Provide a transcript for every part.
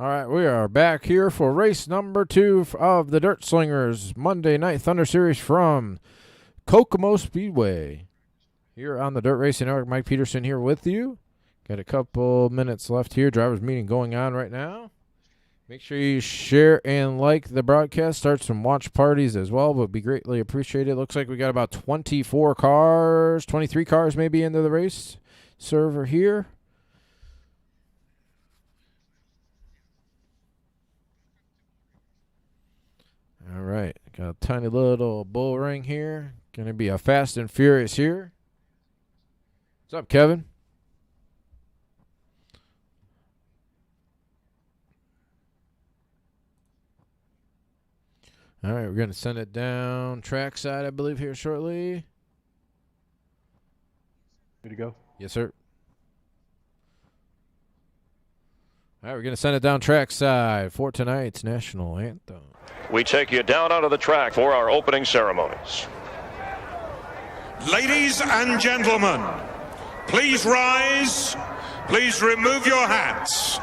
All right, we are back here for race number 2 of the Dirt Slingers Monday Night Thunder Series from Kokomo Speedway. Here on the Dirt Racing Network, Mike Peterson here with you. Got a couple minutes left here. Drivers meeting going on right now. Make sure you share and like the broadcast. Start some watch parties as well, would be greatly appreciated. Looks like we got about 24 cars, 23 cars maybe into the race server here. All right, got a tiny little bull ring here. Going to be a fast and furious here. What's up, Kevin? All right, we're going to send it down trackside, I believe, here shortly. Good to go? Yes, sir. All right, we're going to send it down trackside for tonight's national anthem. We take you down onto the track for our opening ceremonies. Ladies and gentlemen, please rise. Please remove your hats.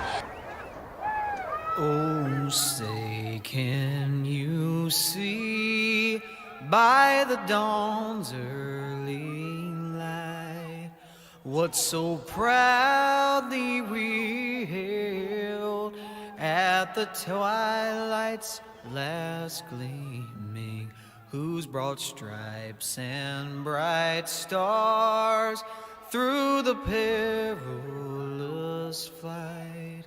Oh, say, can you see by the dawn's early light what so proudly we hailed at the twilight's last gleaming, whose broad stripes and bright stars through the perilous flight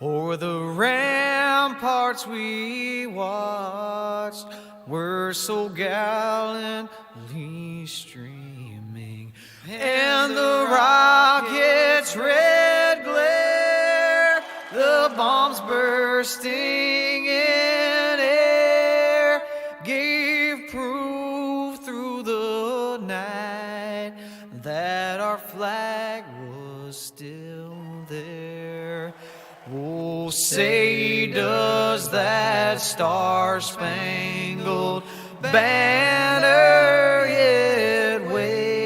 o'er the ramparts we watched were so gallantly streaming, and the rocket's red glare, the bombs bursting in air, gave proof through the night that our flag was still there. Oh, say, does that star-spangled banner yet wave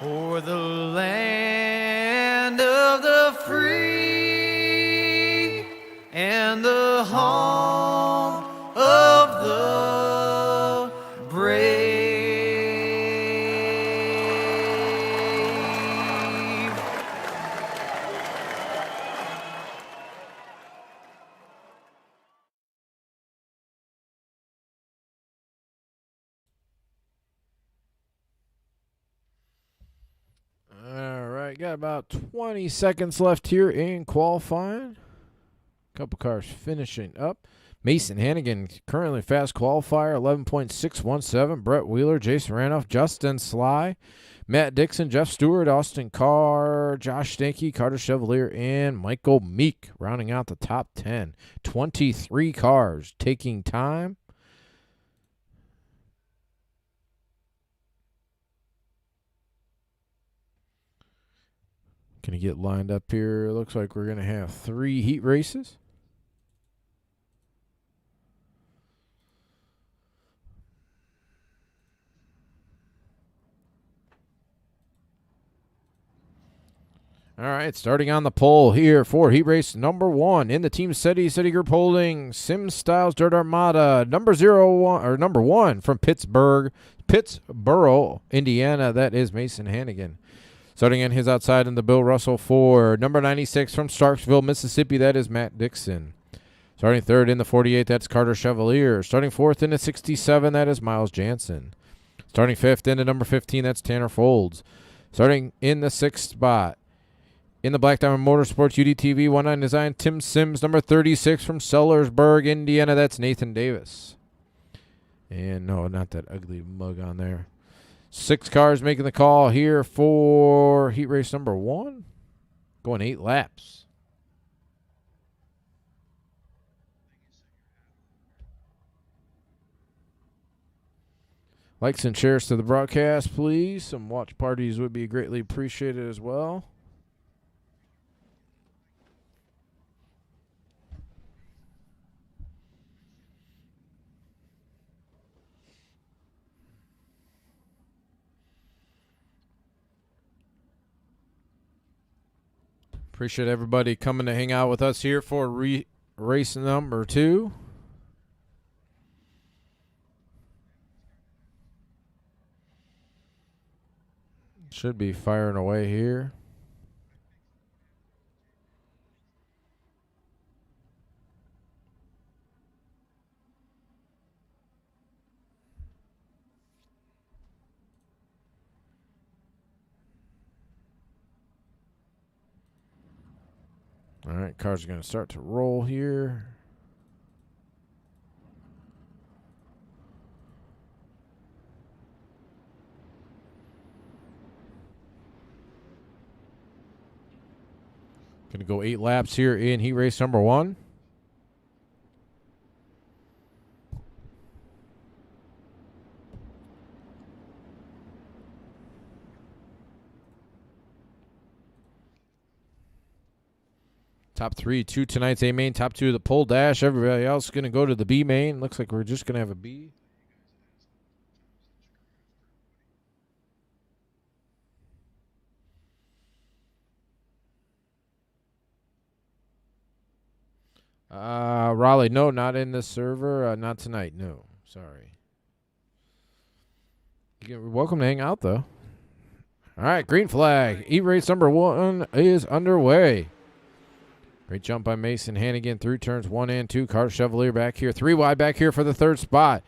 o'er the land of the free and the home of the brave? All right, got about 20 seconds left here in qualifying. Couple cars finishing up. Mason Hannigan, currently fast qualifier, 11.617. Brett Wheeler, Jason Ranoff, Justin Sly, Matt Dixon, Jeff Stewart, Austin Carr, Josh Stanky, Carter Chevalier, and Michael Meek rounding out the top 10. 23 cars taking time. Going to get lined up here. Looks like we're going to have 3 heat races. All right, starting on the pole here for heat race number 1 in the Team City Group holding Sim Styles Dirt Armada number 1 from Pittsboro, Indiana. That is Mason Hannigan. Starting in his outside in the Bill Russell Ford. Number 96 from Starksville, Mississippi. That is Matt Dixon. Starting third in the 48, that's Carter Chevalier. Starting fourth in the 67, that is Miles Jansen. Starting fifth in the number 15, that's Tanner Folds. Starting in the 6th spot, in the Black Diamond Motorsports UDTV 19 design, TimSims, number 36 from Sellersburg, Indiana. That's Nathan Davis. And no, not that ugly mug on there. 6 cars making the call here for heat race number 1. Going 8 laps. Likes and shares to the broadcast, please. Some watch parties would be greatly appreciated as well. Appreciate everybody coming to hang out with us here for race number 2. Should be firing away here. All right, cars are going to start to roll here. Going to go 8 laps here in heat race number 1. Top 3 to tonight's A main. Top 2 the pole dash. Everybody else is going to go to the B main. Looks like we're just going to have a B. Raleigh, no, not in the server. Not tonight. No, sorry. You're welcome to hang out, though. All right, green flag. Heat race number 1 is underway. Great jump by Mason Hannigan through turns 1 and 2. Carter Chevalier back here. 3 wide back here for the 3rd spot.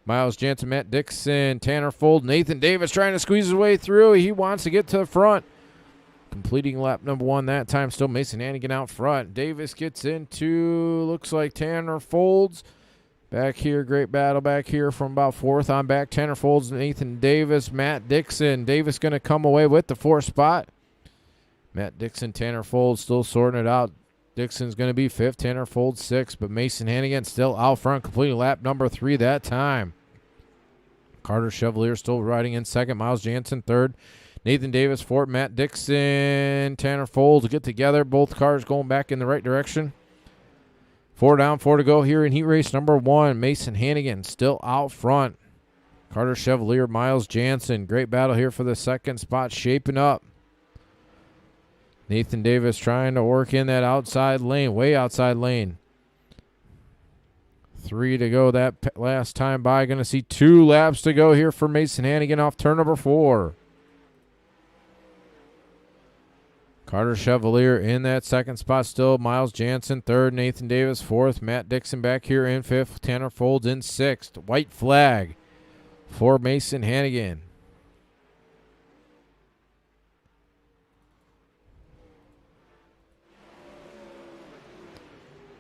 Miles Jansen, Matt Dixon, Tanner Fold, Nathan Davis trying to squeeze his way through. He wants to get to the front. Completing lap number 1 that time. Still Mason Hannigan out front. Davis gets into, looks like Tanner Folds. Back here, great battle back here from about 4th on back. Tanner Folds, Nathan Davis, Matt Dixon. Davis going to come away with the 4th spot. Matt Dixon, Tanner Folds still sorting it out. Dixon's going to be 5th, Tanner Folds 6th, but Mason Hannigan still out front, completing lap number 3 that time. Carter Chevalier still riding in 2nd, Miles Jansen 3rd, Nathan Davis 4th, Matt Dixon, Tanner Folds get together, both cars going back in the right direction. 4 down, 4 to go here in heat race number 1. Mason Hannigan still out front. Carter Chevalier, Miles Jansen, great battle here for the 2nd spot, shaping up. Nathan Davis trying to work in that outside lane, way outside lane. 3 to go that last time by. Going to see 2 laps to go here for Mason Hannigan off turn number 4. Carter Chevalier in that 2nd spot still. Miles Jansen 3rd, Nathan Davis 4th, Matt Dixon back here in 5th, Tanner Folds in 6th. White flag for Mason Hannigan.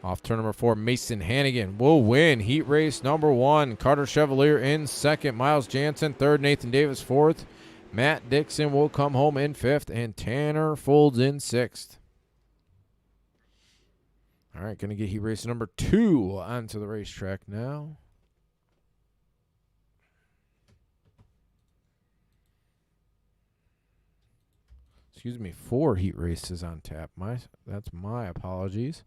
Off turn number 4, Mason Hannigan will win heat race number 1. Carter Chevalier in 2nd, Miles Jansen 3rd, Nathan Davis 4th. Matt Dixon will come home in 5th, and Tanner Folds in 6th. All right, going to get heat race number 2 onto the racetrack now. Excuse me, 4 heat races on tap. That's my apologies.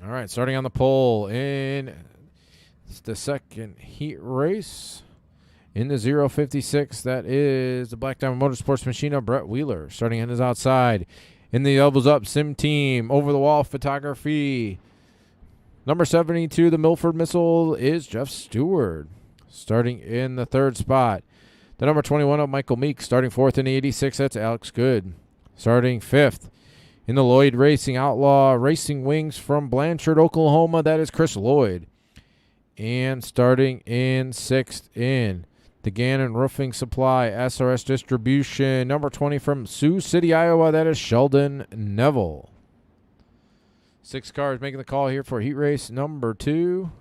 All right, starting on the pole in the 2nd heat race. In the 056, that is the Black Diamond Motorsports machine of Brett Wheeler. Starting on his outside. In the elbows up, Sim Team. Over the wall photography. Number 72, the Milford Missile, is Jeff Stewart. Starting in the 3rd spot. The number 21 of Michael Meek. Starting 4th in the 86, that's Alex Good. Starting 5th. In the Lloyd Racing Outlaw Racing Wings from Blanchard, Oklahoma, that is Chris Lloyd. And starting in 6th in the Gannon Roofing Supply SRS Distribution, number 20 from Sioux City, Iowa, that is Sheldon Neville. 6 cars making the call here for heat race number 2.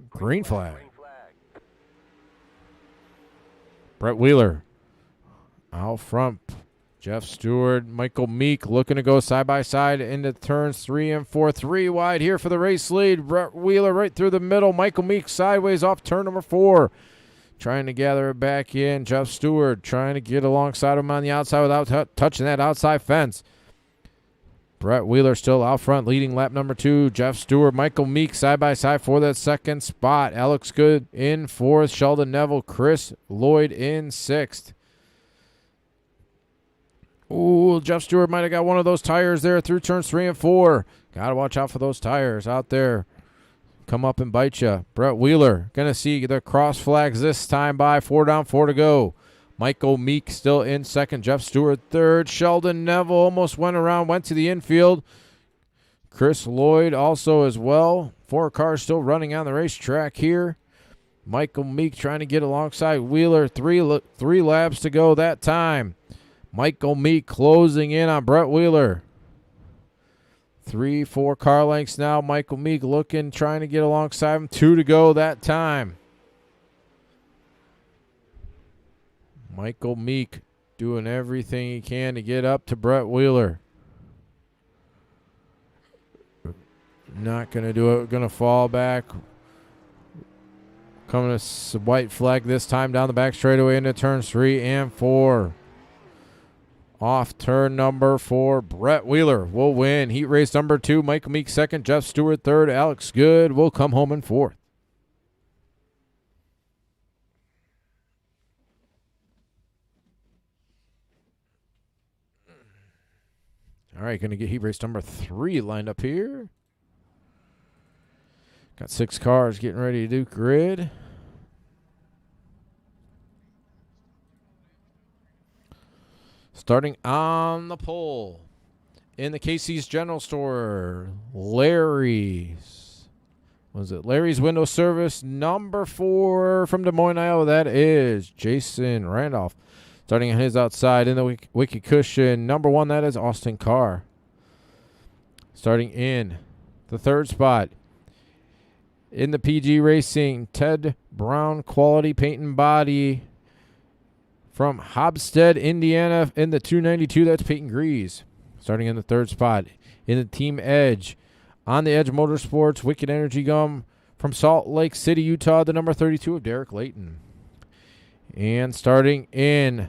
Green flag. Brett Wheeler out front. Jeff Stewart, Michael Meek looking to go side by side into turns 3 and 4. 3 wide here for the race lead. Brett Wheeler right through the middle. Michael Meek sideways off turn number 4. Trying to gather it back in. Jeff Stewart trying to get alongside him on the outside without touching that outside fence. Brett Wheeler still out front, leading lap number 2. Jeff Stewart, Michael Meek side by side for that second spot. Alex Good in 4th. Sheldon Neville, Chris Lloyd in 6th. Ooh, Jeff Stewart might have got one of those tires there through turns 3 and 4. Got to watch out for those tires out there. Come up and bite you. Brett Wheeler going to see the cross flags this time by. 4 down, 4 to go. Michael Meek still in 2nd. Jeff Stewart 3rd. Sheldon Neville almost went around, went to the infield. Chris Lloyd also as well. 4 cars still running on the racetrack here. Michael Meek trying to get alongside Wheeler. Three laps to go that time. Michael Meek closing in on Brett Wheeler. 3-4 car lengths now. Michael Meek looking, trying to get alongside him. 2 to go that time. Michael Meek doing everything he can to get up to Brett Wheeler. Not going to do it. Going to fall back. Coming to white flag this time down the back straightaway into turns 3 and 4. Off turn number 4, Brett Wheeler will win. Heat race number 2, Michael Meek 2nd, Jeff Stewart 3rd, Alex Good will come home in 4th. All right, going to get heat race number 3 lined up here. Got 6 cars getting ready to do grid. Starting on the pole in the Casey's General Store, Larry's Window Service, number 4 from Des Moines, Iowa. That is Jason Randolph. Starting on his outside in the Wiki Cushion, number 1, that is Austin Carr. Starting in the 3rd spot in the PG Racing, Ted Brown Quality Paint and Body. From Hobstead, Indiana, in the 292, that's Peyton Grease. Starting in the 3rd spot. In the Team Edge, on the Edge Motorsports, Wicked Energy Gum. From Salt Lake City, Utah, the number 32 of Derek Layton. And starting in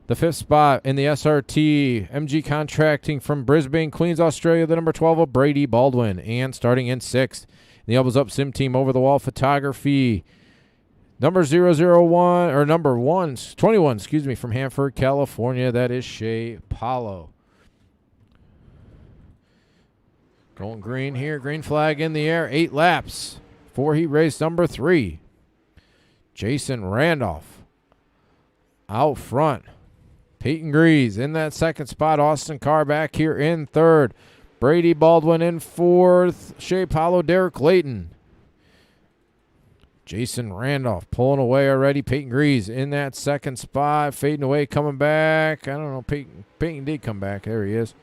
the 5th spot, in the SRT, MG Contracting from Brisbane, Queens, Australia, the number 12 of Brady Baldwin. And starting in 6th, the Elbows Up Sim Team Over the Wall Photography. Number 001, or number 21, from Hanford, California. That is Shea Paulo. Going green here. Green flag in the air. 8 laps for heat race number 3. Jason Randolph out front. Peyton Grease in that 2nd spot. Austin Carr back here in 3rd. Brady Baldwin in 4th. Shea Paulo, Derek Layton. Jason Randolph pulling away already. Peyton Grease in that 2nd spot. Fading away, coming back. I don't know. Peyton did come back. There he is.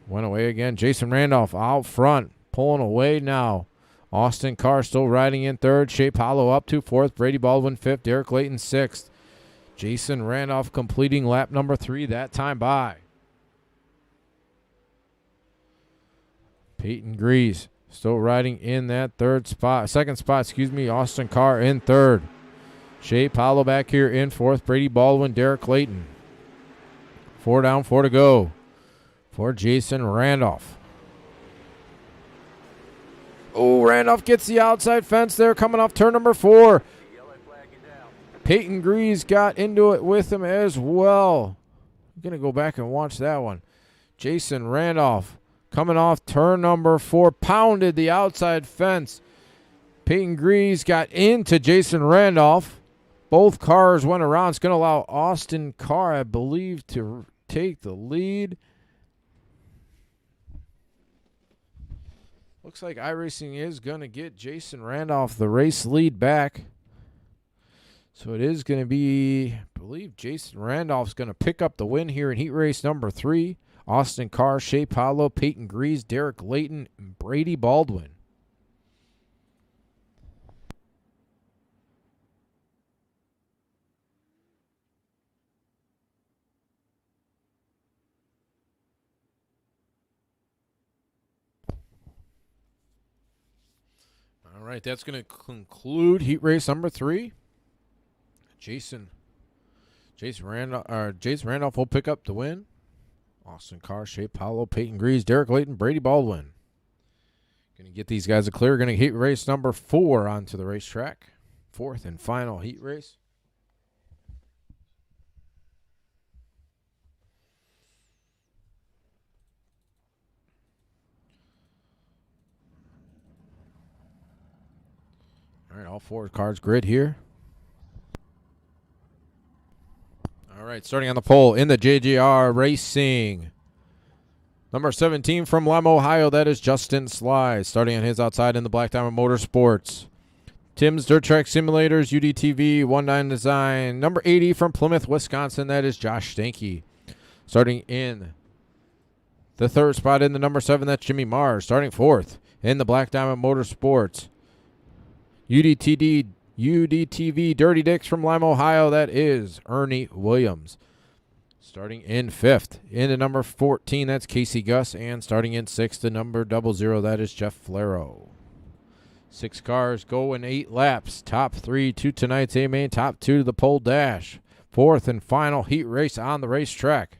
Went away again. Jason Randolph out front. Pulling away now. Austin Carr still riding in 3rd. Shea Paulo up to 4th. Brady Baldwin 5th. Derek Layton 6th. Jason Randolph completing lap number 3 that time by. Peyton Grease still riding in that 2nd spot. Austin Carr in 3rd. Shea Paulo back here in 4th. Brady Baldwin, Derek Layton. 4 down, 4 to go for Jason Randolph. Oh, Randolph gets the outside fence there coming off turn number 4. Peyton Grease got into it with him as well. I'm going to go back and watch that one. Jason Randolph coming off turn number 4, pounded the outside fence. Peyton Grease got into Jason Randolph. Both cars went around. It's going to allow Austin Carr, I believe, to take the lead. Looks like iRacing is going to get Jason Randolph the race lead back. So it is going to be, I believe Jason Randolph's going to pick up the win here in heat race number 3. Austin Carr, Shea Paulo, Peyton Grease, Derek Layton, and Brady Baldwin. All right, that's going to conclude heat race number 3. Jason Randolph will pick up the win. Austin Carr, Shea Paulo, Peyton Grease, Derek Layton, Brady Baldwin. Going to get these guys a clear. Going to heat race number 4 onto the racetrack. 4th and final heat race. All right, all 4 cars grid here. All right, starting on the pole in the JGR Racing. Number 17 from Lima, Ohio, that is Justin Sly. Starting on his outside in the Black Diamond Motorsports. Tim's Dirt Track Simulators, UDTV, 19 Design. Number 80 from Plymouth, Wisconsin, that is Josh Stanky. Starting in the 3rd spot in the number 7, that's Jimmy Mars. Starting 4th in the Black Diamond Motorsports. UDTV Dirty Dicks from Lima, Ohio, that is Ernie Williams. Starting in 5th, in the number 14, that's Casey Gus. And starting in 6th, the number 00, that is Jeff Flero. 6 cars go in 8 laps. Top 3 to tonight's A-Main, top 2 to the pole dash. 4th and final heat race on the racetrack.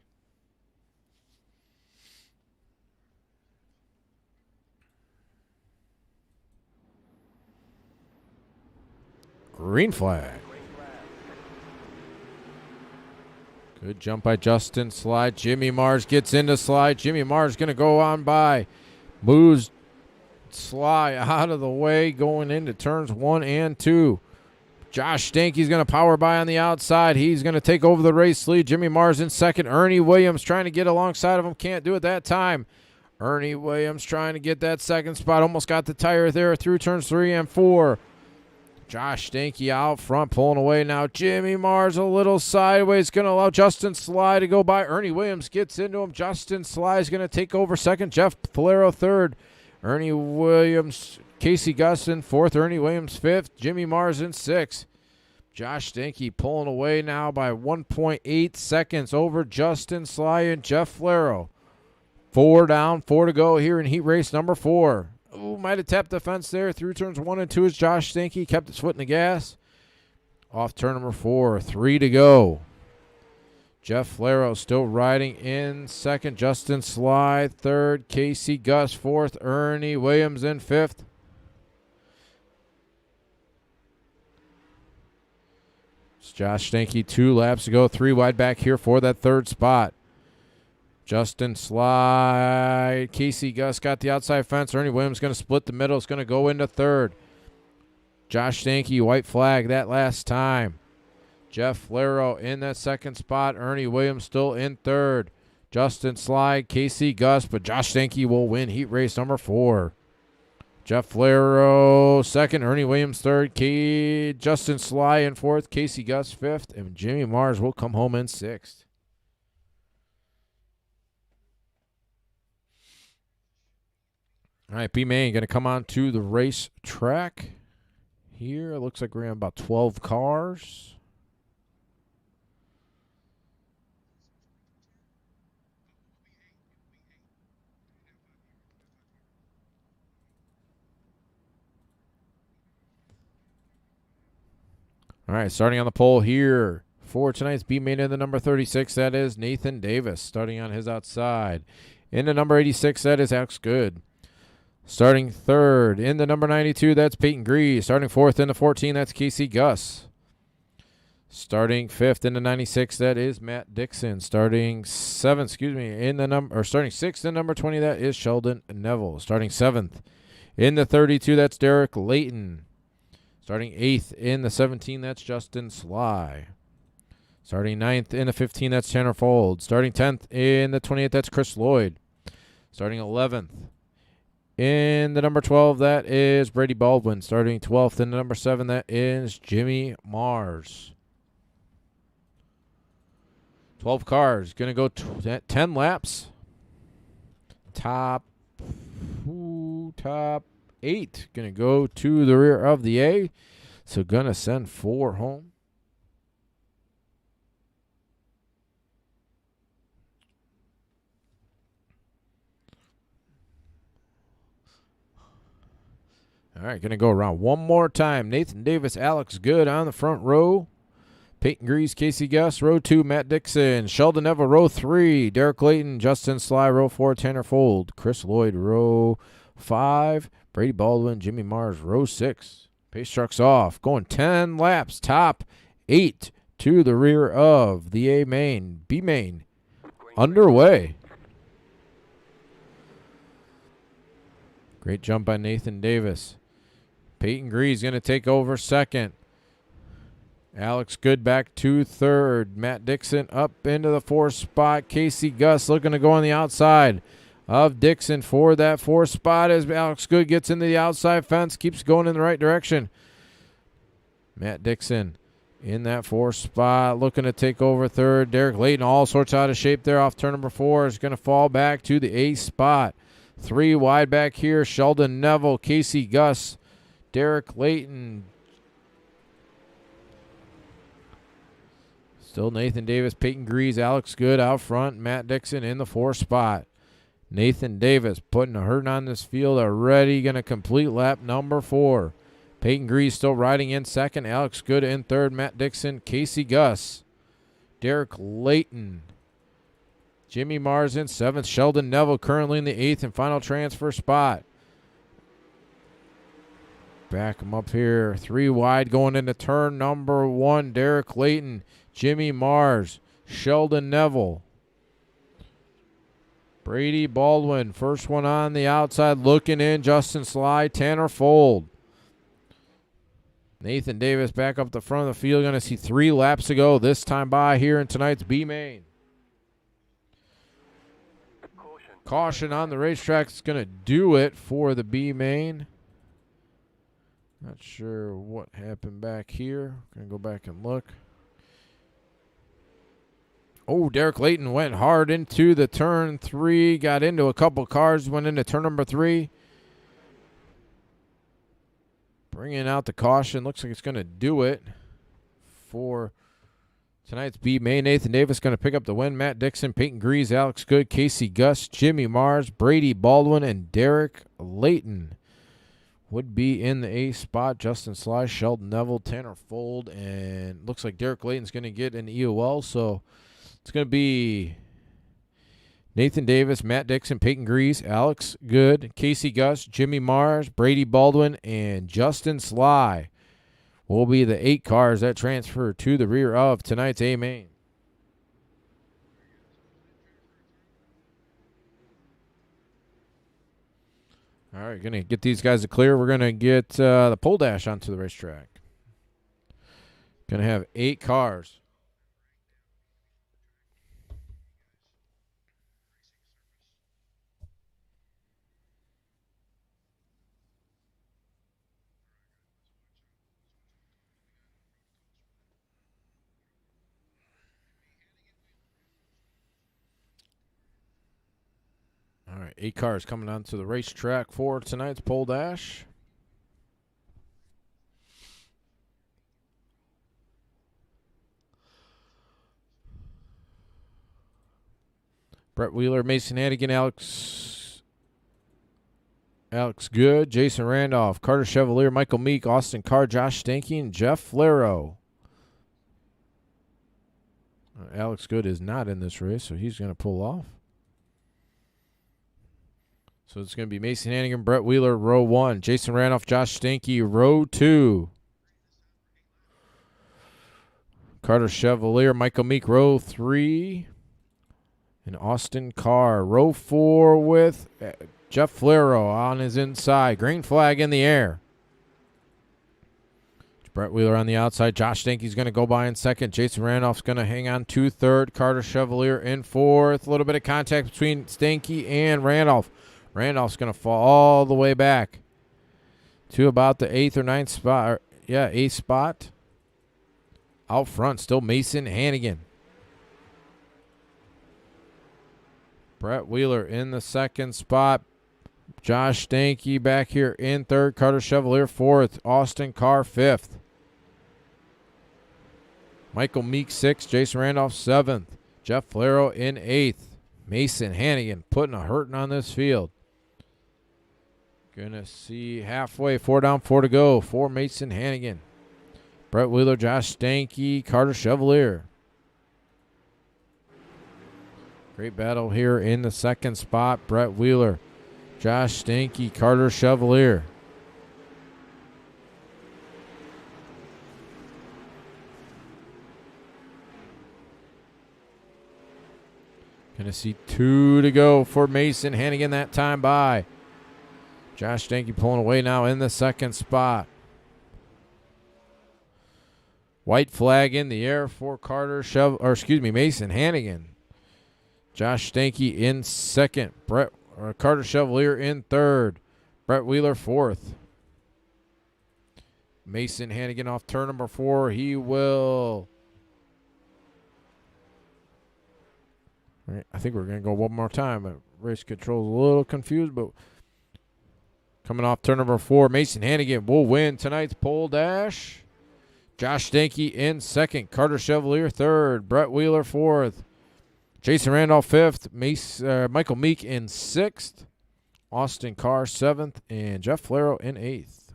Green flag. Good jump by Justin Sly. Jimmy Mars gets into Sly. Jimmy Mars going to go on by. Moves Sly out of the way going into turns 1 and 2. Josh Stanky's going to power by on the outside. He's going to take over the race lead. Jimmy Mars in 2nd. Ernie Williams trying to get alongside of him. Can't do it that time. Ernie Williams trying to get that 2nd spot. Almost got the tire there through turns 3 and 4. Josh Stanky out front, pulling away now. Jimmy Mars a little sideways, going to allow Justin Sly to go by. Ernie Williams gets into him. Justin Sly is going to take over 2nd. Jeff Polero 3rd. Ernie Williams, Casey Gus in 4th. Ernie Williams 5th. Jimmy Mars in 6th. Josh Stanky pulling away now by 1.8 seconds over Justin Sly and Jeff Polero. 4 down, 4 to go here in heat race number 4. Ooh, might have tapped the fence there. Through turns 1 and 2 is Josh Stanky. Kept his foot in the gas. Off turn number 4. 3 to go. Jeff Flero still riding in 2nd. Justin Sly 3rd. Casey Gus 4th. Ernie Williams in 5th. It's Josh Stanky 2 laps to go. 3 wide back here for that 3rd spot. Justin Sly, Casey Gus got the outside fence. Ernie Williams going to split the middle. It's going to go into 3rd. Josh Stanky, white flag that last time. Jeff Flero in that 2nd spot. Ernie Williams still in 3rd. Justin Sly, Casey Gus, but Josh Stanky will win heat race number 4. Jeff Flero 2nd. Ernie Williams 3rd. Justin Sly in 4th. Casey Gus 5th. And Jimmy Mars will come home in 6th. All right, B-Main going to come on to the race track here. It looks like we're in about 12 cars. All right, starting on the pole here for tonight's B-Main in the number 36, that is Nathan Davis. Starting on his outside. In the number 86, that is Alex Good. Starting 3rd in the number 92, that's Peyton Grease. Starting 4th in the 14, that's Casey Gus. Starting 5th in the 96, that is Matt Dixon. Starting 6th in the number 20, that is Sheldon Neville. Starting 7th in the 32, that's Derek Layton. Starting 8th in the 17, that's Justin Sly. Starting 9th in the 15, that's Tanner Fold. Starting 10th in the 28, that's Chris Lloyd. Starting 11th. In the number 12, that is Brady Baldwin. Starting 12th in the number 7, that is Jimmy Mars. 12 cars. Going to go 10 laps. Top 8. Going to go to the rear of the A. So going to send 4 home. All right, going to go around one more time. Nathan Davis, Alex Good on the front row. Peyton Grease, Casey Gus, row 2, Matt Dixon. Sheldon Neville, row 3, Derek Layton, Justin Sly, row 4, Tanner Fold. Chris Lloyd, row 5, Brady Baldwin, Jimmy Mars, row 6. Pace truck's off, going 10 laps, top 8 to the rear of the A main. B main underway. Great jump by Nathan Davis. Peyton Grease going to take over second. Alex Good back to third. Matt Dixon up into the 4th spot. Casey Gus looking to go on the outside of Dixon for that 4th spot as Alex Good gets into the outside fence, keeps going in the right direction. Matt Dixon in that 4th spot, looking to take over third. Derek Layton all sorts out of shape there off turn number 4, is going to fall back to the 8th spot. 3 wide back here, Sheldon Neville, Casey Gus, Derek Layton. Still Nathan Davis, Peyton Grease, Alex Good out front, Matt Dixon in the 4th spot. Nathan Davis putting a hurting on this field already, going to complete lap number 4. Peyton Grease still riding in second, Alex Good in third, Matt Dixon, Casey Gus, Derek Layton, Jimmy Mars in 7th, Sheldon Neville currently in the 8th and final transfer spot. Back him up here, 3 wide going into turn number 1, Derek Layton, Jimmy Mars, Sheldon Neville, Brady Baldwin, first one on the outside, looking in, Justin Sly, Tanner Fold. Nathan Davis back up the front of the field, going to see 3 laps to go this time by here in tonight's B main. Caution on the racetrack is going to do it for the B main. Not sure what happened back here. Going to go back and look. Oh, Derek Layton went hard into the turn 3, got into a couple cars, went into turn number 3. Bringing out the caution. Looks like it's going to do it for tonight's B main. Nathan Davis going to pick up the win. Matt Dixon, Peyton Grease, Alex Good, Casey Gus, Jimmy Mars, Brady Baldwin, and Derek Layton would be in the 8th spot. Justin Sly, Sheldon Neville, Tanner Fold, and looks like Derek Layton's going to get an EOL. So it's going to be Nathan Davis, Matt Dixon, Peyton Grease, Alex Good, Casey Gus, Jimmy Mars, Brady Baldwin, and Justin Sly will be the 8 cars that transfer to the rear of tonight's A main. All right, going to get these guys to clear. We're going to get the pole dash onto the racetrack. Going to have 8 cars. All right, 8 cars coming onto the racetrack for tonight's pole dash. Brett Wheeler, Mason Hannigan, Alex Good, Jason Randolph, Carter Chevalier, Michael Meek, Austin Carr, Josh Stanky, and Jeff Flero. Alex Good is not in this race, so he's going to pull off. So it's going to be Mason Hannigan, Brett Wheeler, row 1. Jason Randolph, Josh Stanky, row 2. Carter Chevalier, Michael Meek, row 3. And Austin Carr, row 4 with Jeff Flero on his inside. Green flag in the air. Brett Wheeler on the outside. Josh Stanky's going to go by in second. Jason Randolph's going to hang on to third. Carter Chevalier in fourth. A little bit of contact between Stanky and Randolph. Randolph's going to fall all the way back to about the 8th or 9th spot. 8th spot. Out front, still Mason Hannigan. Brett Wheeler in the 2nd spot. Josh Stanky back here in 3rd. Carter Chevalier 4th. Austin Carr 5th. Michael Meek 6th. Jason Randolph 7th. Jeff Flero in 8th. Mason Hannigan putting a hurting on this field. Gonna see halfway, 4 down, 4 to go for Mason Hannigan. Brett Wheeler, Josh Stanky, Carter Chevalier. Great battle here in the second spot. Brett Wheeler, Josh Stanky, Carter Chevalier. Gonna see 2 to go for Mason Hannigan that time by. Josh Stanky pulling away now in the second spot. White flag in the air for Mason Hannigan. Josh Stanky in second. Carter Chevalier in third. Brett Wheeler fourth. Mason Hannigan off turn number 4. He will. All right, I think we're going to go one more time. Race control's a little confused, but coming off turn number 4, Mason Hannigan will win tonight's pole dash. Josh Stanky in second. Carter Chevalier third. Brett Wheeler fourth. Jason Randolph fifth. Michael Meek in sixth. Austin Carr seventh. And Jeff Flero in eighth.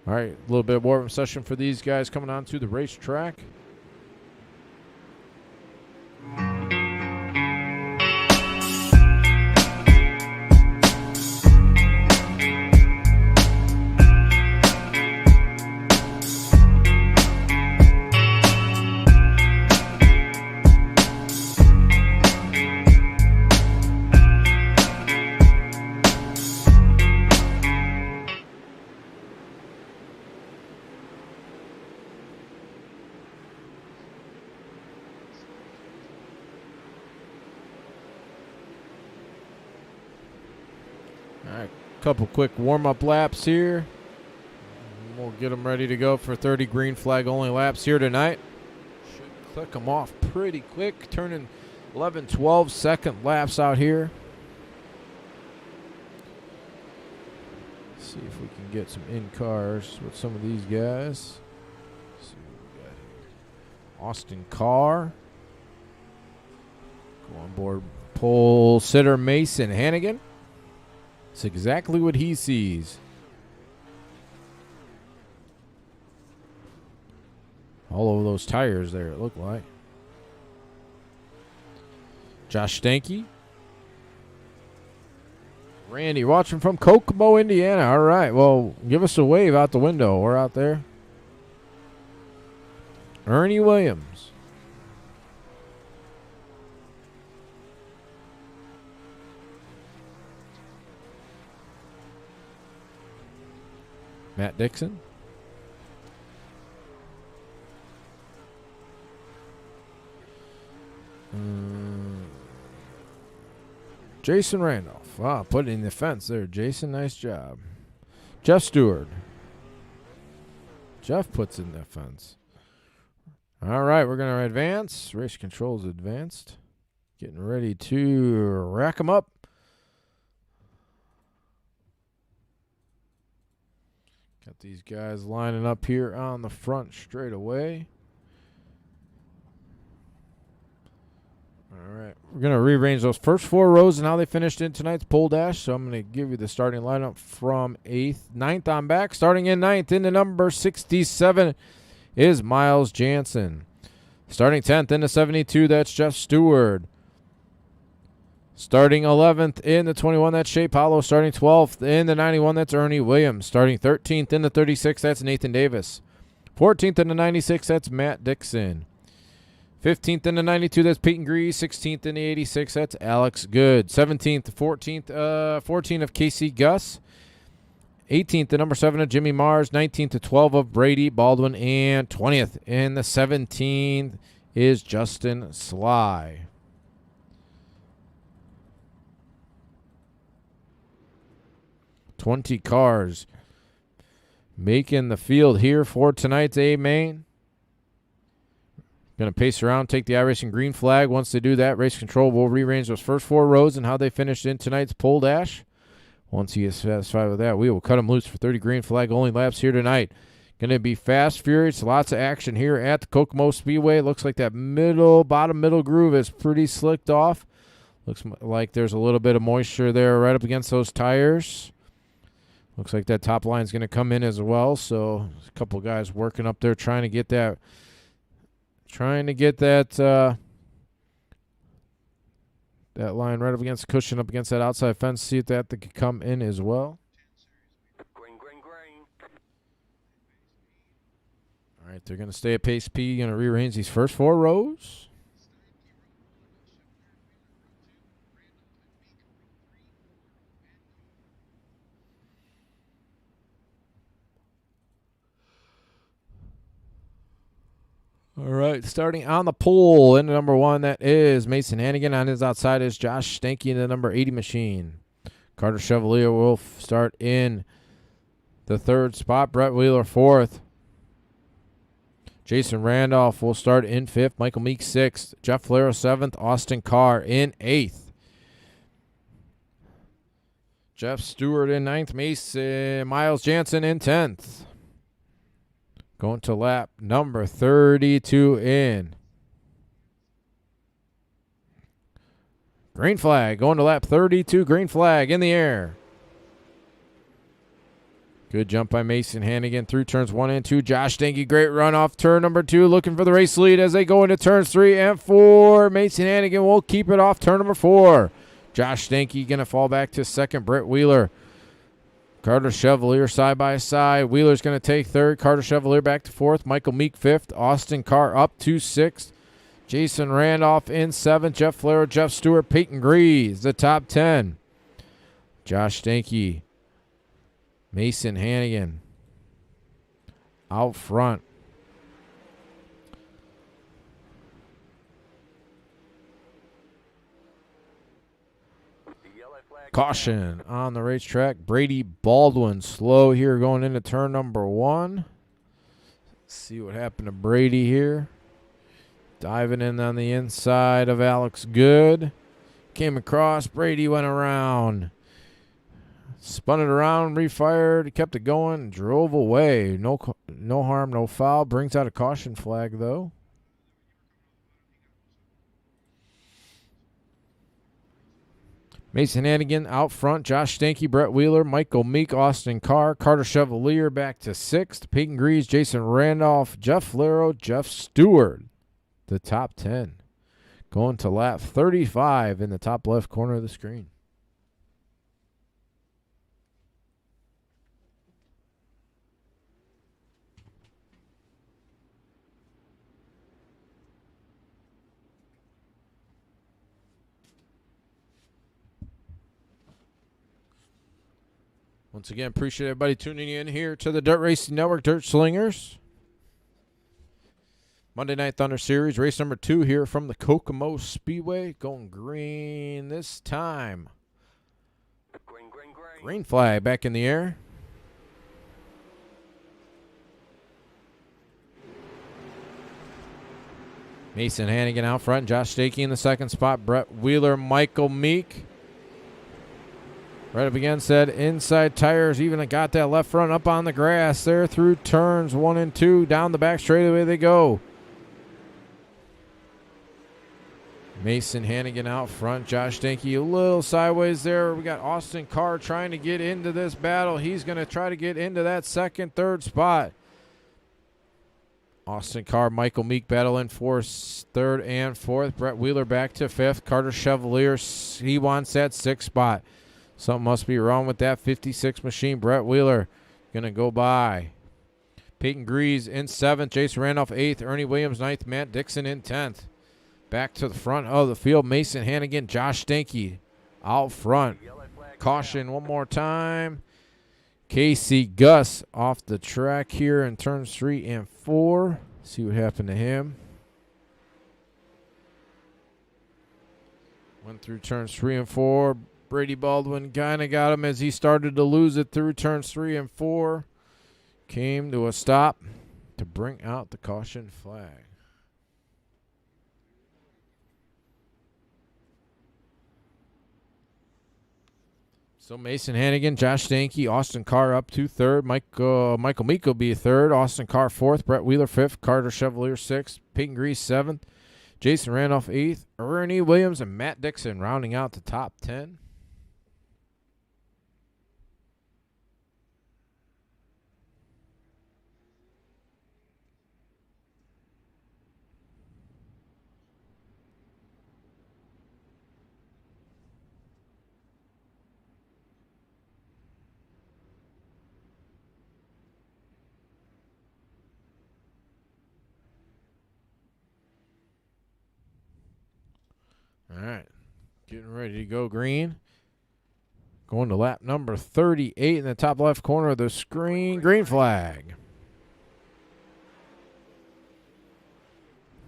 All right, a little bit of warm session for these guys coming on to the racetrack. All right, couple quick warm-up laps here. We'll get them ready to go for 30 green flag only laps here tonight. Should click them off pretty quick, turning 11, 12 second laps out here. See if we can get some in-cars with some of these guys. Let's see what we got here. Austin Carr. Go on board pole sitter Mason Hannigan. It's exactly what he sees. All over those tires there, it looked like. Josh Stanky. Randy watching from Kokomo, Indiana. All right, well, give us a wave out the window. We're out there. Ernie Williams. Matt Dixon. Jason Randolph. Wow, put it in the fence there. Jason, nice job. Jeff Stewart. Jeff puts it in the fence. All right, we're going to advance. Race controls advanced. Getting ready to rack them up. Got these guys lining up here on the front straight away. All right. We're going to rearrange those first 4 rows and how they finished in tonight's pole dash. So I'm going to give you the starting lineup from 9th on back. Starting in 9th into number 67 is Miles Jansen. Starting 10th into 72, that's Jeff Stewart. Starting 11th in the 21, that's Shea Paulo. Starting 12th in the 91, that's Ernie Williams. Starting 13th in the 36, that's Nathan Davis. 14th in the 96, that's Matt Dixon. 15th in the 92, that's Peyton Grease. 16th in the 86, that's Alex Good. 17th to 14 of Casey Gus. 18th to number 7 of Jimmy Mars. 19th to 12 of Brady Baldwin. And 20th in the 17th is Justin Sly. $20 cars making the field here for tonight's A main. Going to pace around, take the iRacing green flag. Once they do that, race control will rearrange those first 4 rows and how they finished in tonight's pole dash. Once he is satisfied with that, we will cut them loose for 30 green flag only laps here tonight. Going to be fast, furious, lots of action here at the Kokomo Speedway. Looks like that bottom middle groove is pretty slicked off. Looks like there's a little bit of moisture there right up against those tires. Looks like that top line is going to come in as well. So a couple guys working up there trying to get that that line right up against the cushion, up against that outside fence. See if that could come in as well. All right, they're going to stay at pace P. Going to rearrange these first 4 rows. All right, starting on the pole in the number 1, that is Mason Hannigan. On his outside is Josh Stanky in the number 80 machine. Carter Chevalier will start in the 3rd spot. Brett Wheeler 4th. Jason Randolph will start in 5th. Michael Meek 6th. Jeff Flero 7th. Austin Carr in 8th. Jeff Stewart in 9th. Miles Jansen in 10th. Going to lap number 32 in. Green flag. Going to lap 32. Green flag in the air. Good jump by Mason Hannigan through turns 1 and 2. Josh Stanky, great run off turn number 2. Looking for the race lead as they go into turns 3 and 4. Mason Hannigan will keep it off turn number 4. Josh Stanky going to fall back to 2nd. Brett Wheeler. Carter Chevalier side by side. Wheeler's going to take 3rd. Carter Chevalier back to 4th. Michael Meek 5th. Austin Carr up to 6th. Jason Randolph in 7th. Jeff Flero, Jeff Stewart, Peyton Grease, the top 10. Josh Stanky, Mason Hannigan out front. Caution on the racetrack. Brady Baldwin slow here going into turn number 1. Let's see what happened to Brady here. Diving in on the inside of Alex Good. Came across. Brady went around. Spun it around, refired, kept it going, drove away. No harm, no foul. Brings out a caution flag, though. Mason Hannigan out front. Josh Stanky, Brett Wheeler, Michael Meek, Austin Carr, Carter Chevalier back to 6th. Peyton Grease, Jason Randolph, Jeff Flero, Jeff Stewart, the top 10. Going to lap 35 in the top left corner of the screen. Once again, appreciate everybody tuning in here to the Dirt Racing Network, Dirt Slingers. Monday Night Thunder Series, race number 2 here from the Kokomo Speedway. Going green this time. Green flag back in the air. Mason Hannigan out front. Josh Stanky in the 2nd spot. Brett Wheeler, Michael Meek. Right up against that inside tires. Even got that left front up on the grass there through turns 1 and 2. Down the back straightaway they go. Mason Hannigan out front. Josh Stanky a little sideways there. We got Austin Carr trying to get into this battle. He's going to try to get into that 2nd, 3rd spot. Austin Carr, Michael Meek battling for 3rd and 4th. Brett Wheeler back to 5th. Carter Chevalier, he wants that 6th spot. Something must be wrong with that 56 machine. Brett Wheeler going to go by. Peyton Grease in 7th. Jason Randolph 8th. Ernie Williams 9th. Matt Dixon in 10th. Back to the front of the field. Mason Hannigan, Josh Stanky out front. Caution one more time. Casey Gus off the track here in turns 3 and 4. See what happened to him. Went through turns 3 and 4. Brady Baldwin kind of got him as he started to lose it through turns 3 and 4. Came to a stop to bring out the caution flag. So Mason Hannigan, Josh Stanky, Austin Carr up to 3rd. Michael Meek will be 3rd. Austin Carr 4th. Brett Wheeler 5th. Carter Chevalier 6th. Peyton Grease 7th. Jason Randolph 8th. Ernie Williams and Matt Dixon rounding out the top 10. All right. Getting ready to go green. Going to lap number 38 in the top left corner of the screen. Green flag.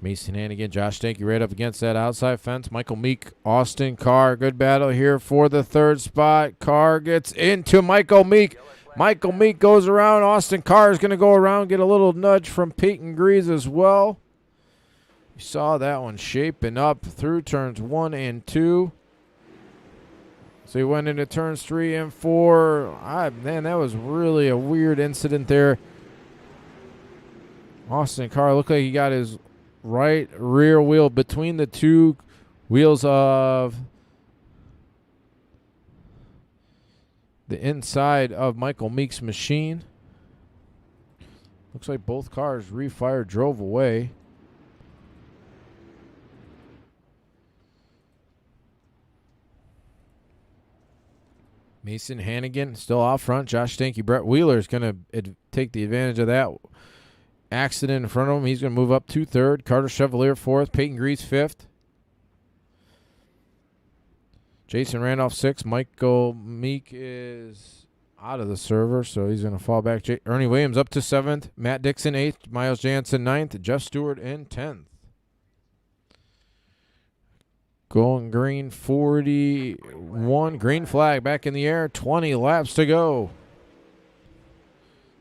Mason Hannigan, Josh Stanky right up against that outside fence. Michael Meek, Austin Carr. Good battle here for the third spot. Carr gets into Michael Meek. Michael Meek goes around. Austin Carr is going to go around, get a little nudge from Peyton Grease as well. You saw that one shaping up through turns 1 and 2. So he went into turns 3 and 4. Man, that was really a weird incident there. Austin Carr looked like he got his right rear wheel between the two wheels of the inside of Michael Meek's machine. Looks like both cars refired, drove away. Mason Hannigan still out front. Josh Stanky, Brett Wheeler is going to take the advantage of that accident in front of him. He's going to move up to third. Carter Chevalier fourth. Peyton Grease fifth. Jason Randolph sixth. Michael Meek is out of the server, so he's going to fall back. Ernie Williams up to seventh. Matt Dixon eighth. Miles Jansen ninth. Jeff Stewart in 10th. Going green 41. Green flag back in the air. 20 laps to go.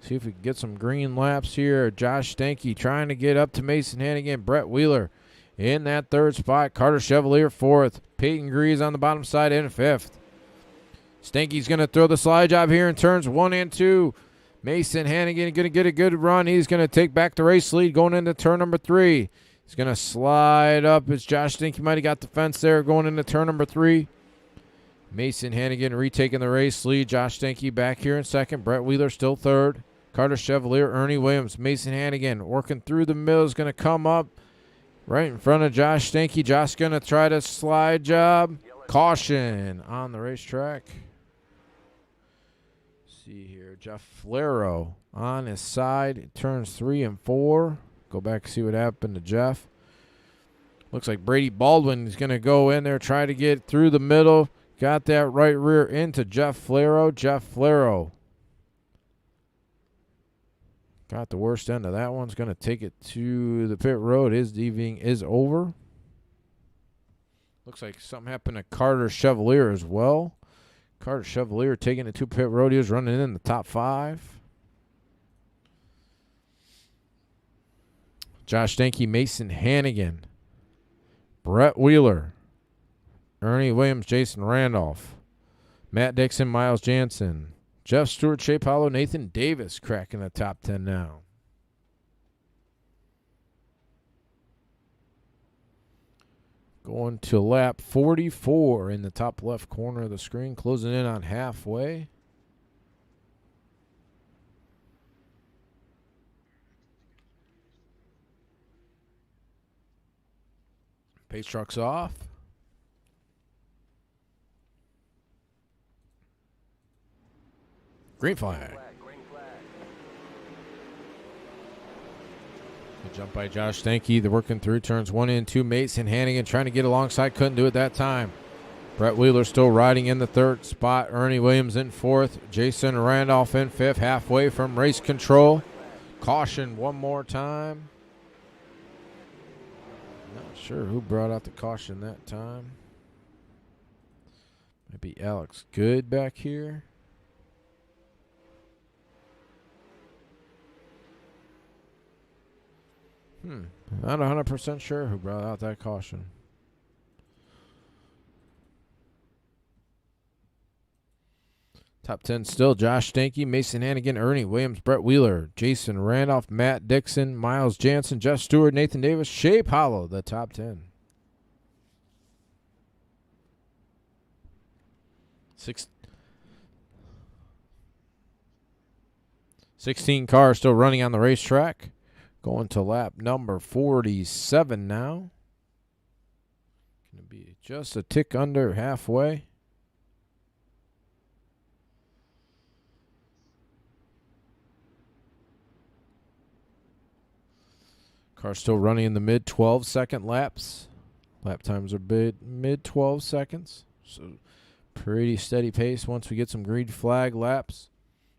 See if we can get some green laps here. Josh Stanky trying to get up to Mason Hannigan. Brett Wheeler in that third spot. Carter Chevalier fourth. Peyton Grease on the bottom side in fifth. Stanky's going to throw the slide job here in turns 1 and 2. Mason Hannigan going to get a good run. He's going to take back the race lead going into turn number 3. He's going to slide up. It's Josh Stanky. Might have got the fence there going into turn number 3. Mason Hannigan retaking the race lead. Josh Stanky back here in second. Brett Wheeler still third. Carter Chevalier, Ernie Williams, Mason Hannigan working through the middle is going to come up right in front of Josh Stanky. Josh going to try to slide job. Caution on the racetrack. See here, Jeff Flero on his side. Turns 3 and 4. Go back and see what happened to Jeff. Looks like Brady Baldwin is going to go in there, try to get through the middle. Got that right rear into Jeff Flero. Jeff Flero got the worst end of that one's going to take it to the pit road. His evening is over. Looks like something happened to Carter Chevalier as well. Carter Chevalier taking it to pit road. He was running in the top 5. Josh Stanky, Mason Hannigan, Brett Wheeler, Ernie Williams, Jason Randolph, Matt Dixon, Miles Jansen, Jeff Stewart, Shea Paulo, Nathan Davis cracking the top 10 now. Going to lap 44 in the top left corner of the screen, closing in on halfway. Pace truck's off. Green flag. Good jump by Josh Stanky. They're working through turns 1 and 2. Mason Hannigan trying to get alongside. Couldn't do it that time. Brett Wheeler still riding in the third spot. Ernie Williams in fourth. Jason Randolph in fifth. Halfway from race control. Caution one more time. Not sure who brought out the caution that time. Maybe Alex Good back here. Not 100% sure who brought out that caution. Top 10 still Josh Stanky, Mason Hannigan, Ernie Williams, Brett Wheeler, Jason Randolph, Matt Dixon, Miles Jansen, Jeff Stewart, Nathan Davis, Shea Paulo, the top 10. 16 cars still running on the racetrack. Going to lap number 47 now. Going to be just a tick under halfway. Car still running in the mid 12-second laps. Lap times are mid 12 seconds. So pretty steady pace once we get some green flag laps.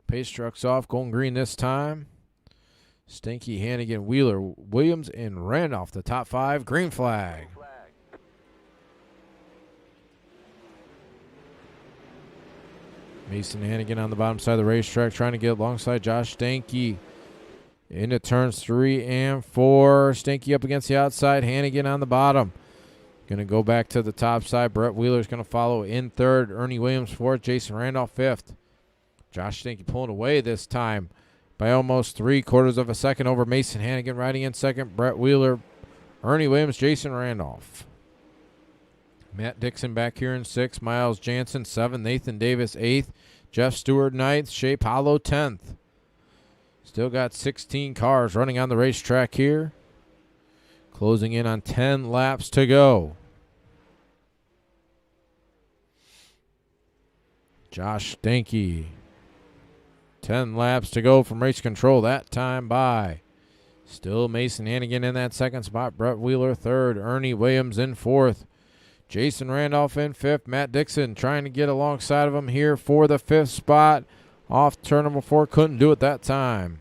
Pace trucks off, going green this time. Stinky, Hannigan, Wheeler, Williams, and Randolph, the top 5. Green flag. Mason Hannigan on the bottom side of the racetrack trying to get alongside Josh Stanky. Into turns 3 and 4. Stanky up against the outside. Hannigan on the bottom. Going to go back to the top side. Brett Wheeler's going to follow in third. Ernie Williams fourth. Jason Randolph fifth. Josh Stanky pulling away this time by almost 3/4 of a second over Mason Hannigan. Riding in second. Brett Wheeler, Ernie Williams, Jason Randolph. Matt Dixon back here in 6th. Miles Jansen 7th. Nathan Davis 8th. Jeff Stewart 9th. Shea Paulo 10th. Still got 16 cars running on the racetrack here. Closing in on 10 laps to go. Josh Stanky. 10 laps to go from race control that time by. Still Mason Hannigan in that second spot. Brett Wheeler third. Ernie Williams in fourth. Jason Randolph in fifth. Matt Dixon trying to get alongside of him here for the 5th spot. Off turn number 4. Couldn't do it that time.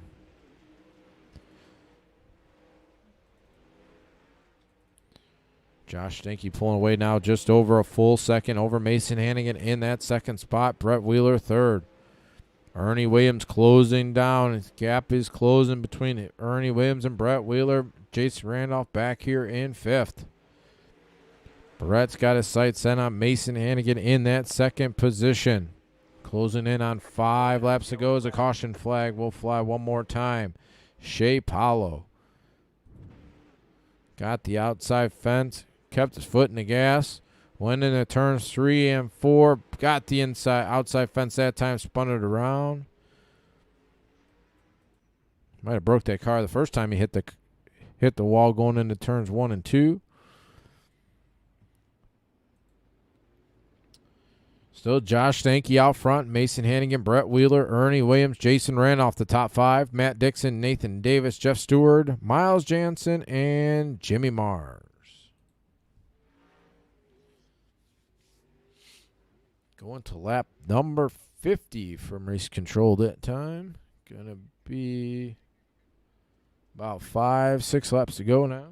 Josh Stanky pulling away now just over a full second over Mason Hannigan in that second spot. Brett Wheeler third. Ernie Williams closing down. His gap is closing between Ernie Williams and Brett Wheeler. Jason Randolph back here in 5th. Brett's got his sights set on Mason Hannigan in that second position. Closing in on 5 laps to go as a caution flag will fly one more time. Shea Paulo got the outside fence, kept his foot in the gas, went into turns 3 and 4, got the outside fence that time, spun it around. Might have broke that car the first time he hit the wall going into turns 1 and 2. Still Josh Stanky out front. Mason Hannigan, Brett Wheeler, Ernie Williams, Jason Randolph, the top 5. Matt Dixon, Nathan Davis, Jeff Stewart, Miles Jansen, and Jimmy Mars. Going to lap number 50 from race control that time. Going to be about 5-6 laps to go now.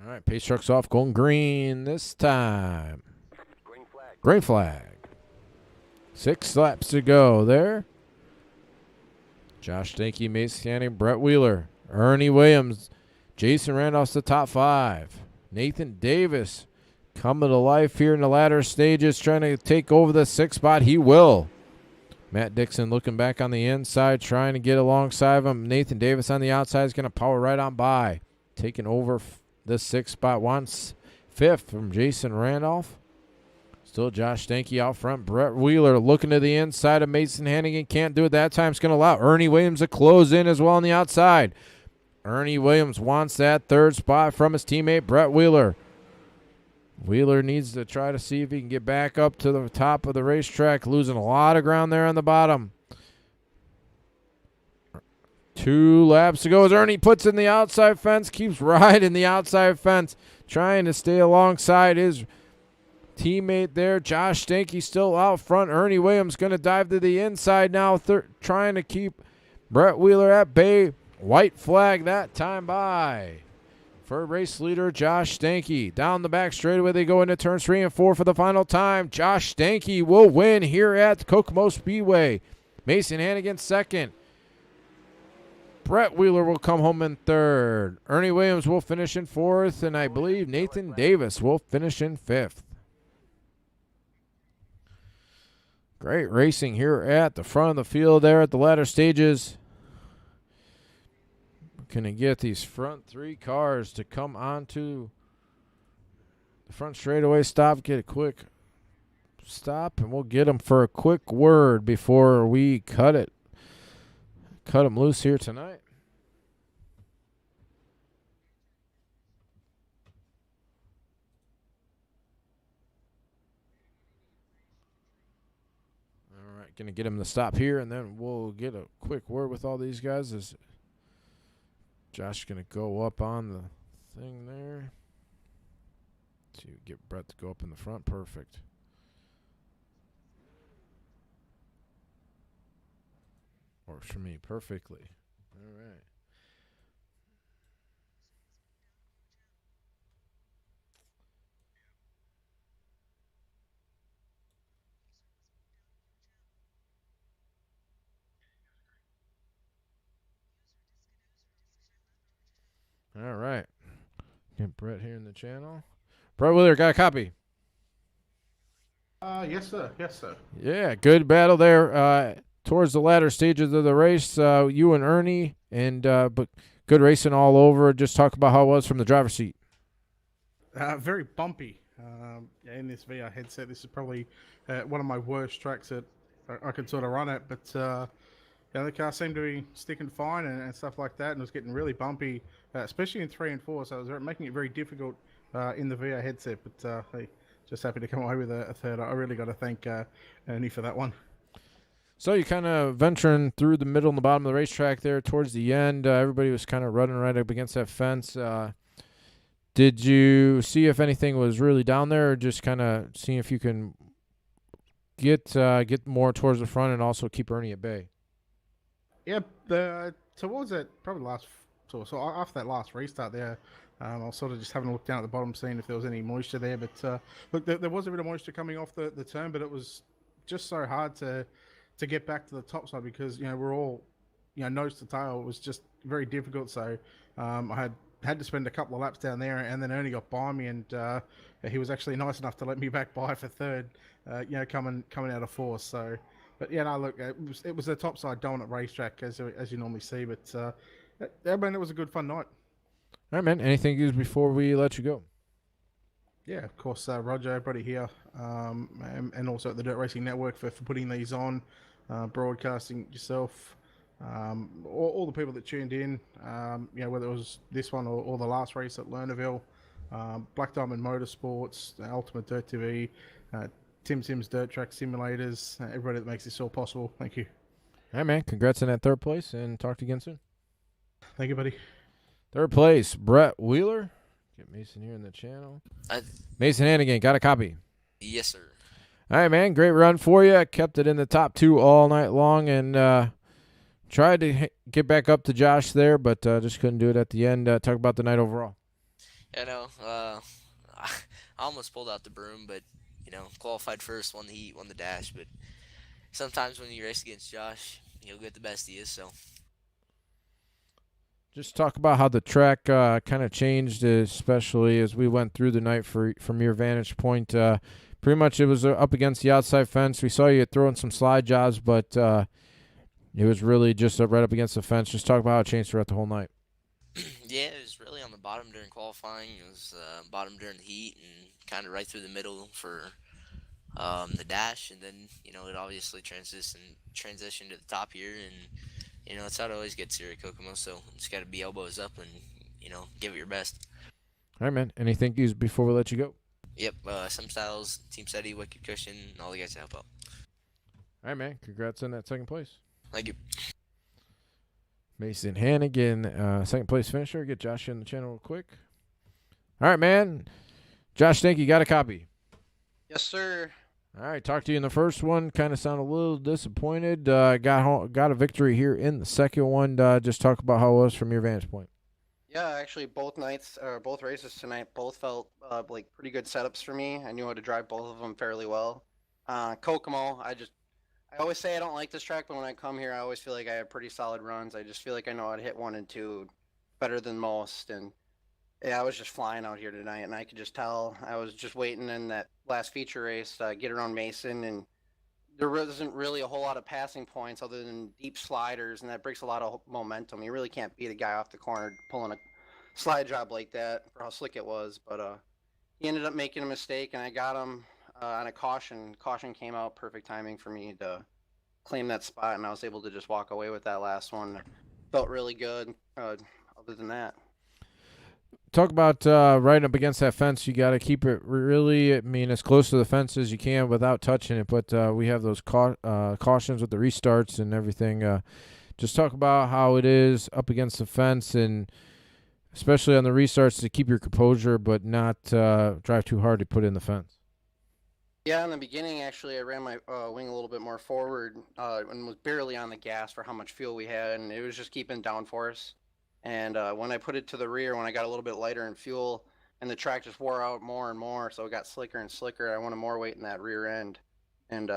All right, pace truck's off, going green this time. Green flag. 6 laps to go there. Josh Stanky, Mason Hannigan, Brett Wheeler, Ernie Williams, Jason Randolph's the top 5. Nathan Davis coming to life here in the latter stages, trying to take over the 6th spot. He will. Matt Dixon looking back on the inside, trying to get alongside of him. Nathan Davis on the outside is going to power right on by. Taking over the 6th spot, wants 5th from Jason Randolph. Still Josh Stanky out front. Brett Wheeler looking to the inside of Mason Hannigan. Can't do it that time. It's going to allow Ernie Williams to close in as well on the outside. Ernie Williams wants that 3rd spot from his teammate Brett Wheeler. Wheeler needs to try to see if he can get back up to the top of the racetrack. Losing a lot of ground there on the bottom. 2 laps to go as Ernie puts in the outside fence, keeps riding the outside fence, trying to stay alongside his teammate there. Josh Stanky still out front. Ernie Williams going to dive to the inside now, trying to keep Brett Wheeler at bay. White flag that time by for race leader Josh Stanky. Down the back straightaway they go into turns 3 and 4 for the final time. Josh Stanky will win here at Kokomo Speedway. Mason Hannigan second. Brett Wheeler will come home in 3rd. Ernie Williams will finish in 4th, and I believe Nathan Davis will finish in 5th. Great racing here at the front of the field there at the latter stages. Going to get these front 3 cars to come onto the front straightaway stop, get a quick stop, and we'll get them for a quick word before we cut them loose here tonight. going to get him to stop here, and then we'll get a quick word with all these guys. As Josh going to go up on the thing there to get Brett to go up in the front. Perfect. Works for me perfectly. All right. All right. Get Brett here in the channel. Brett Wheeler, got a copy. Yes, sir. Yes, sir. Yeah, good battle there towards the latter stages of the race. You and Ernie, and but good racing all over. Just talk about how it was from the driver's seat. Very bumpy. In this VR headset, this is probably one of my worst tracks that I could sort of run at. But the car seemed to be sticking fine and stuff like that, and it was getting really bumpy, especially in 3 and 4. So it was making it very difficult in the VR headset. But hey, just happy to come away with a third. I really got to thank Ernie for that one. So you kind of venturing through the middle and the bottom of the racetrack there towards the end. Everybody was kind of running right up against that fence. Did you see if anything was really down there, or just kind of seeing if you can get more towards the front and also keep Ernie at bay? Yeah, towards that probably so after that last restart there, I was sort of just having a look down at the bottom, seeing if there was any moisture there. But look, there was a bit of moisture coming off the turn, but it was just so hard to get back to the top side because we're all nose to tail. It was just very difficult. So I had to spend a couple of laps down there, and then Ernie got by me, and he was actually nice enough to let me back by for third. Coming out of fourth. So, but no, look, it was a topside dominant racetrack as you normally see. But it was a good fun night. All right, man. Anything else before we let you go? Yeah, of course, Roger, everybody here, and also at the Dirt Racing Network for putting these on, broadcasting yourself, all the people that tuned in, whether it was this one or the last race at Lernerville, Black Diamond Motorsports, Ultimate Dirt TV, TimSims Dirt Track Simulators, everybody that makes this all possible. Thank you. All right, man. Congrats on that third place, and talk to you again soon. Thank you, buddy. Third place, Brett Wheeler. Get Mason here in the channel. Mason Hannigan, got a copy? Yes, sir. All right, man. Great run for you. Kept it in the top 2 all night long, and tried to get back up to Josh there, but just couldn't do it at the end. Talk about the night overall. I almost pulled out the broom, but qualified first, won the heat, won the dash. But sometimes when you race against Josh, he'll get the best he is. So. Just talk about how the track kind of changed, especially as we went through the night from your vantage point. Pretty much it was up against the outside fence. We saw you throwing some slide jobs, but it was really just right up against the fence. Just talk about how it changed throughout the whole night. Yeah, it was really on the bottom during qualifying. It was bottom during the heat and kind of right through the middle for the dash. And then, it obviously transitioned to the top here. And it's how it always gets here at Kokomo, so just got to be elbows up and, give it your best. All right, man. Any thank yous before we let you go? Yep, Some Styles, Team Steady, Wicked Cushion, and all the guys to help out. All right, man. Congrats on that second place. Thank you. Mason Hannigan, second place finisher. Get Josh in the channel real quick. All right, man. Josh, thank you. Got a copy? Yes, sir. All right, talk to you in the first one. Kind of sound a little disappointed. Got a victory here in the second one. Just talk about how it was from your vantage point. Yeah, actually, both races tonight, both felt like pretty good setups for me. I knew how to drive both of them fairly well. Kokomo, I always say I don't like this track, but when I come here, I always feel like I have pretty solid runs. I just feel like I know how to hit 1 and 2 better than most, and yeah, I was just flying out here tonight, and I could just tell. I was just waiting in that last feature race to get around Mason, and there wasn't really a whole lot of passing points other than deep sliders, and that breaks a lot of momentum. You really can't beat a guy off the corner pulling a slide job like that for how slick it was, but he ended up making a mistake, and I got him on a caution. Caution came out, perfect timing for me to claim that spot, and I was able to just walk away with that last one. Felt really good other than that. talk about right up against that fence. You got to keep it really, as close to the fence as you can without touching it. But we have those cautions with the restarts and everything. Just talk about how it is up against the fence, and especially on the restarts, to keep your composure but not drive too hard to put in the fence. Yeah, in the beginning, actually, I ran my wing a little bit more forward and was barely on the gas for how much fuel we had, and it was just keeping downforce. And when I put it to the rear, when I got a little bit lighter in fuel, and the track just wore out more and more, so it got slicker and slicker, I wanted more weight in that rear end. And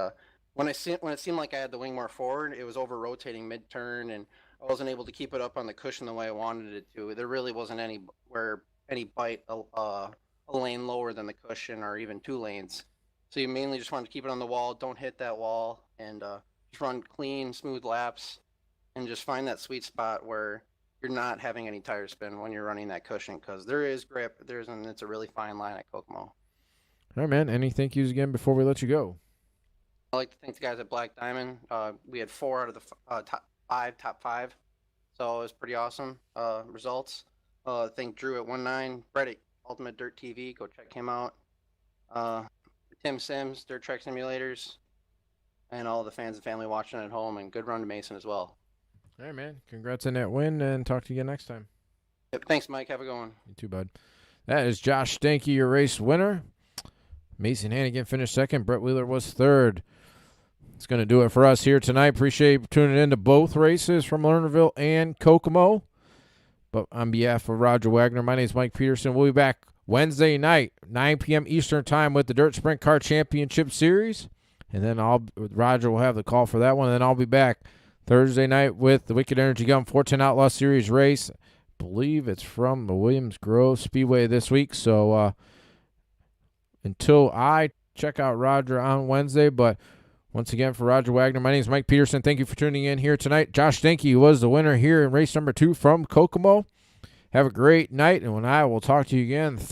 when it seemed like I had the wing more forward, it was over-rotating mid-turn, and I wasn't able to keep it up on the cushion the way I wanted it to. There really wasn't any bite a lane lower than the cushion, or even 2 lanes. So you mainly just want to keep it on the wall, don't hit that wall, and just run clean, smooth laps, and just find that sweet spot where you're not having any tire spin when you're running that cushion, because there is grip, and it's a really fine line at Kokomo. All right, man. Any thank yous again before we let you go? I'd like to thank the guys at Black Diamond. We had 4 out of the top 5, so it was pretty awesome results. Thank Drew at 19, Brett at Ultimate Dirt TV. Go check him out. TimSims, Dirt Track Simulators, and all the fans and family watching at home, and good run to Mason as well. All right, man. Congrats on that win, and talk to you again next time. Yep, thanks, Mike. Have a good one. You too, bud. That is Josh Stanky, your race winner. Mason Hannigan finished second. Brett Wheeler was third. It's going to do it for us here tonight. Appreciate you tuning in to both races from Lernerville and Kokomo. But on behalf of Roger Wagner, my name is Mike Peterson. We'll be back Wednesday night, 9 p.m. Eastern Time with the Dirt Sprint Car Championship Series. And then Roger will have the call for that one. And then I'll be back Thursday night with the Wicked Energy Gun 410 Outlaw Series race. I believe it's from the Williams Grove Speedway this week. So until I check out Roger on Wednesday. But once again, for Roger Wagner, my name is Mike Peterson. Thank you for tuning in here tonight. Josh Stanky was the winner here in race number 2 from Kokomo. Have a great night, and I will talk to you again